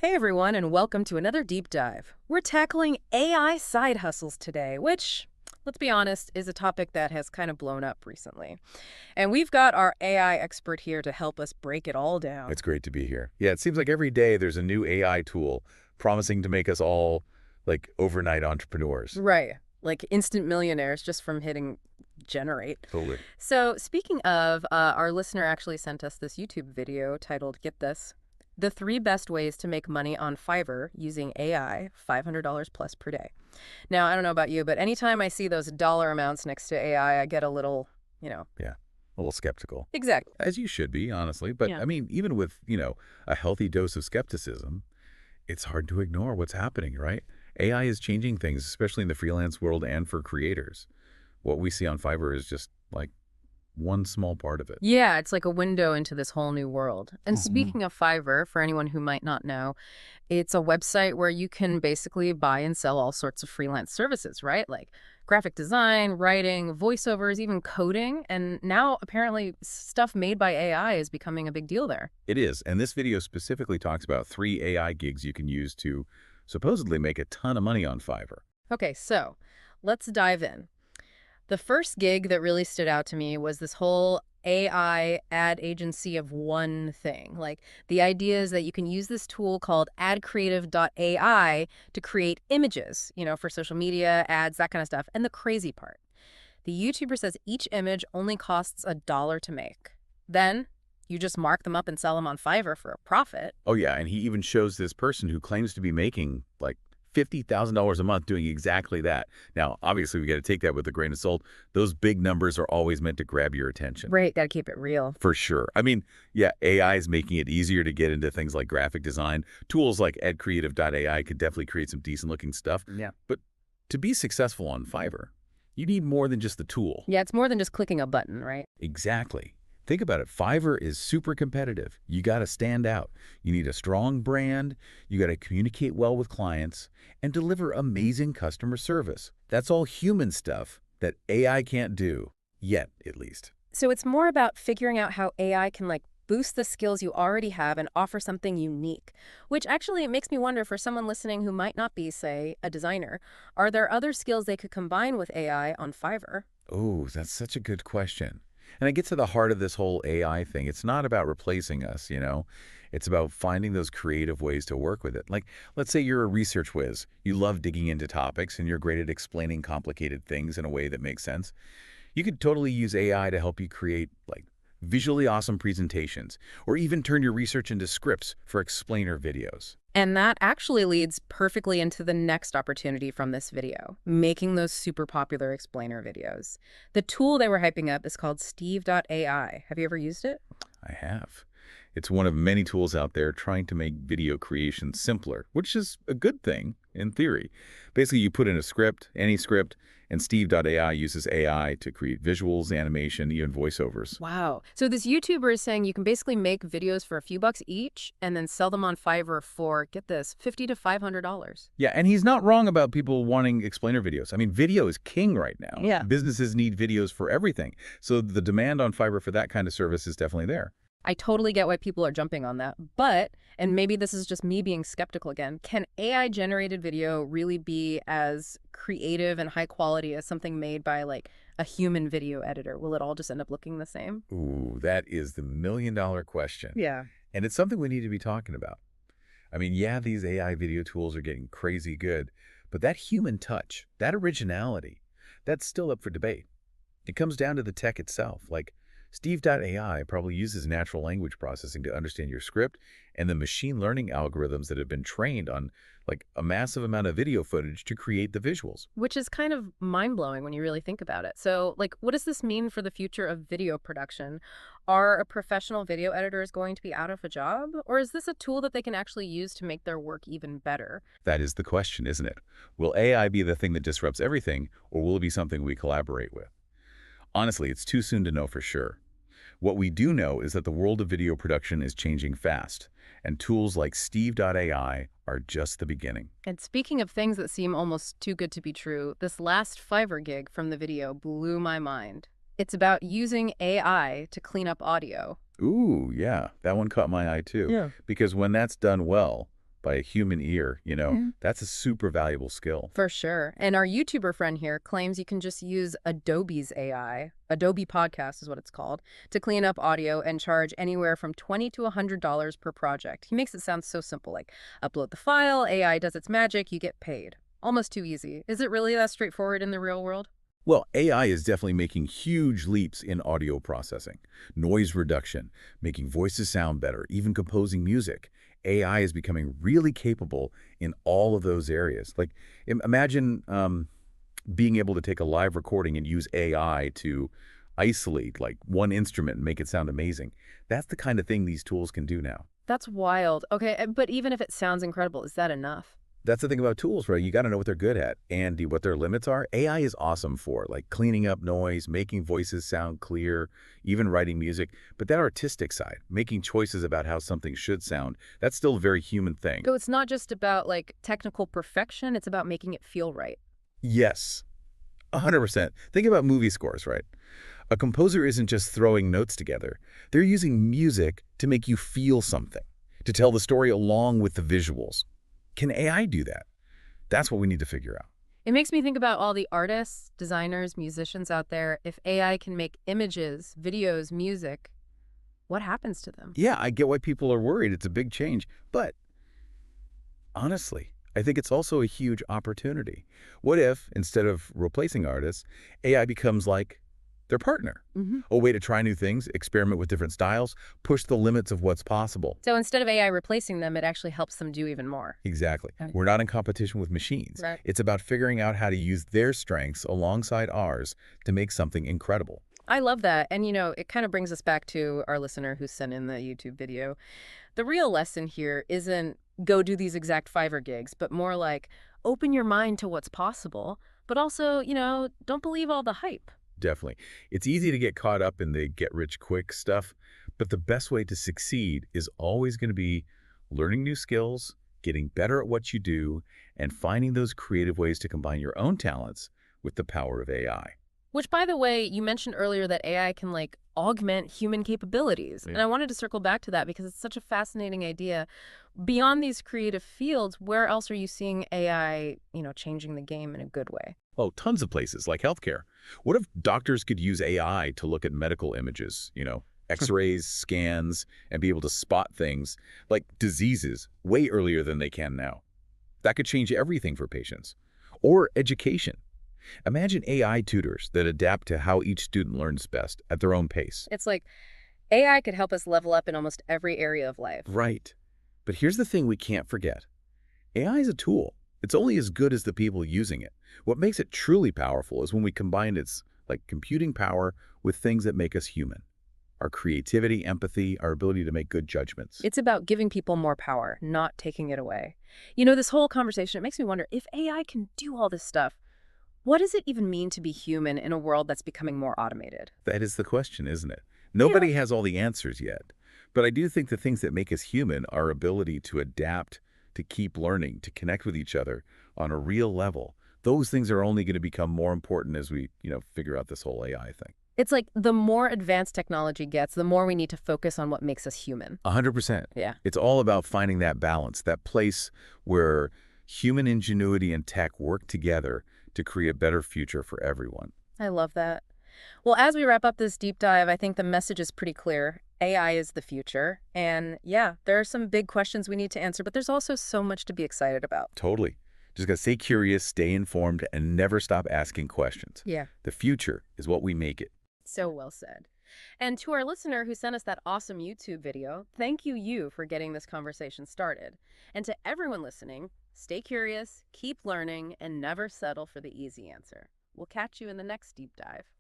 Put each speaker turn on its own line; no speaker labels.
Hey everyone, and welcome to another deep dive. We're tackling AI side hustles today, which, let's be honest, is a topic that has kind of blown up recently. And we've got our AI expert here to help us break it all down.
It's great to be here. Yeah, it seems like every day there's a new AI tool promising to make us all like overnight entrepreneurs.
Right, like instant millionaires just from hitting generate.
Totally.
So, speaking of, our listener actually sent us this YouTube video titled, get this, The 3 Best Ways to Make Money on Fiverr Using AI, $500 plus per day. Now, I don't know about you, but anytime I see those dollar amounts next to AI, I get a little,
Yeah, a little skeptical,
exactly.
as you should be, honestly. But
Yeah.
I mean, even with, a healthy dose of skepticism, it's hard to ignore what's happening, right? AI is changing things, especially in the freelance world and for creators. What we see on Fiverr is just like one small part of it.
Yeah, it's like a window into this whole new world. And
Mhm.
speaking of Fiverr, for anyone who might not know, it's a website where you can basically buy and sell all sorts of freelance services, right? Like graphic design, writing, voiceovers, even coding. And now apparently stuff made by AI is becoming a big deal there.
It is, and this video specifically talks about 3 AI gigs you can use to supposedly make a ton of money on Fiverr.
Okay, so let's dive in. The first gig that really stood out to me was this whole AI ad agency of one thing. Like the idea is that you can use this tool called adcreative.ai to create images, for social media, ads, that kind of stuff. And the crazy part, the YouTuber says each image only costs $1 to make. Then you just mark them up and sell them on Fiverr for a profit.
Oh yeah, and he even shows this person who claims to be making like $50,000 a month doing exactly that. Now, obviously, we got to take that with a grain of salt. Those big numbers are always meant to grab your attention.
Right, gotta keep it real.
For sure. I mean, yeah, AI is making it easier to get into things like graphic design. Tools like adcreative.ai could definitely create some decent looking stuff.
Yeah.
But to be successful on Fiverr, you need more than just the tool.
Yeah, it's more than just clicking a button, right?
Exactly. Think about it. Fiverr is super competitive. You got to stand out. You need a strong brand. You got to communicate well with clients and deliver amazing customer service. That's all human stuff that AI can't do, yet at least.
So it's more about figuring out how AI can boost the skills you already have and offer something unique, which actually it makes me wonder for someone listening who might not be, say, a designer, are there other skills they could combine with AI on Fiverr?
Oh, that's such a good question. And I get to the heart of this whole AI thing. It's not about replacing us, It's about finding those creative ways to work with it. Like, let's say you're a research whiz. You love digging into topics and you're great at explaining complicated things in a way that makes sense. You could totally use AI to help you create, like, visually awesome presentations, or even turn your research into scripts for explainer videos.
And that actually leads perfectly into the next opportunity from this video, making those super popular explainer videos. The tool they were hyping up is called Steve.ai. Have you ever used it?
I have. It's one of many tools out there trying to make video creation simpler, which is a good thing in theory. Basically, you put in a script, any script, and Steve.ai uses AI to create visuals, animation, even voiceovers.
Wow. So this YouTuber is saying you can basically make videos for a few bucks each and then sell them on Fiverr for, get this, $50 to $500.
Yeah, and he's not wrong about people wanting explainer videos. I mean, video is king right now.
Yeah.
Businesses need videos for everything. So the demand on Fiverr for that kind of service is definitely there.
I totally get why people are jumping on that. But, and maybe this is just me being skeptical again, can AI-generated video really be as creative and high quality as something made by a human video editor? Will it all just end up looking the same?
Ooh, that is the million-dollar question.
Yeah.
And it's something we need to be talking about. I mean, yeah, these AI video tools are getting crazy good, but that human touch, that originality, that's still up for debate. It comes down to the tech itself. Like, Steve.ai probably uses natural language processing to understand your script and the machine learning algorithms that have been trained on like a massive amount of video footage to create the visuals.
Which is kind of mind-blowing when you really think about it. So, what does this mean for the future of video production? Are a professional video editors going to be out of a job? Or is this a tool that they can actually use to make their work even better?
That is the question, isn't it? Will AI be the thing that disrupts everything, or will it be something we collaborate with? Honestly, it's too soon to know for sure. What we do know is that the world of video production is changing fast, and tools like Steve.ai are just the beginning.
And speaking of things that seem almost too good to be true, this last Fiverr gig from the video blew my mind. It's about using AI to clean up audio.
Ooh, yeah, that one caught my eye too.
Yeah.
Because when that's done well, by a human ear, that's a super valuable skill.
For sure. And our YouTuber friend here claims you can just use Adobe's AI, Adobe Podcast is what it's called, to clean up audio and charge anywhere from $20 to $100 per project. He makes it sound so simple, like upload the file, AI does its magic, you get paid. Almost too easy. Is it really that straightforward in the real world?
Well, AI is definitely making huge leaps in audio processing, noise reduction, making voices sound better, even composing music. AI is becoming really capable in all of those areas. Like, imagine being able to take a live recording and use AI to isolate like one instrument and make it sound amazing. That's the kind of thing these tools can do now.
That's wild. Okay, but even if it sounds incredible, is that enough?
That's the thing about tools, right? You got to know what they're good at and what their limits are. AI is awesome for like cleaning up noise, making voices sound clear, even writing music. But that artistic side, making choices about how something should sound, that's still a very human thing.
So it's not just about like technical perfection, it's about making it feel right.
Yes, 100%. Think about movie scores, right? A composer isn't just throwing notes together. They're using music to make you feel something, to tell the story along with the visuals. Can AI do that? That's what we need to figure out.
It makes me think about all the artists, designers, musicians out there. If AI can make images, videos, music, what happens to them?
Yeah, I get why people are worried. It's a big change. But honestly, I think it's also a huge opportunity. What if, instead of replacing artists, AI becomes like their partner? A way to try new things, experiment with different styles, push the limits of what's possible.
So instead of AI replacing them, it actually helps them do even more.
Exactly.
Right.
We're not in competition with machines.
Right.
It's about figuring out how to use their strengths alongside ours to make something incredible.
I love that. And, it kind of brings us back to our listener who sent in the YouTube video. The real lesson here isn't go do these exact Fiverr gigs, but more like open your mind to what's possible, but also, don't believe all the hype.
Definitely. It's easy to get caught up in the get-rich-quick stuff, but the best way to succeed is always going to be learning new skills, getting better at what you do, and finding those creative ways to combine your own talents with the power of AI.
Which, by the way, you mentioned earlier that AI can like augment human capabilities.
Yeah.
And I wanted to circle back to that because it's such a fascinating idea. Beyond these creative fields, where else are you seeing AI, changing the game in a good way?
Oh, tons of places, like healthcare. What if doctors could use AI to look at medical images, x-rays, scans, and be able to spot things like diseases way earlier than they can now? That could change everything for patients. Or education. Imagine AI tutors that adapt to how each student learns best at their own pace.
It's like AI could help us level up in almost every area of life.
Right. But here's the thing we can't forget. AI is a tool. It's only as good as the people using it. What makes it truly powerful is when we combine its computing power with things that make us human. Our creativity, empathy, our ability to make good judgments.
It's about giving people more power, not taking it away. This whole conversation, it makes me wonder, if AI can do all this stuff, what does it even mean to be human in a world that's becoming more automated?
That is the question, isn't it? Nobody has all the answers yet. But I do think the things that make us human, our ability to adapt, to keep learning, to connect with each other on a real level, those things are only going to become more important as we, figure out this whole AI thing.
It's like the more advanced technology gets, the more we need to focus on what makes us human.
100%.
Yeah.
It's all about finding that balance, that place where human ingenuity and tech work together to create a better future for everyone.
I love that. Well, as we wrap up this deep dive, I think the message is pretty clear. AI is the future. And yeah, there are some big questions we need to answer, but there's also so much to be excited about.
Totally. Just got to stay curious, stay informed, and never stop asking questions.
Yeah.
The future is what we make it.
So well said. And to our listener who sent us that awesome YouTube video, thank you for getting this conversation started. And to everyone listening, stay curious, keep learning, and never settle for the easy answer. We'll catch you in the next deep dive.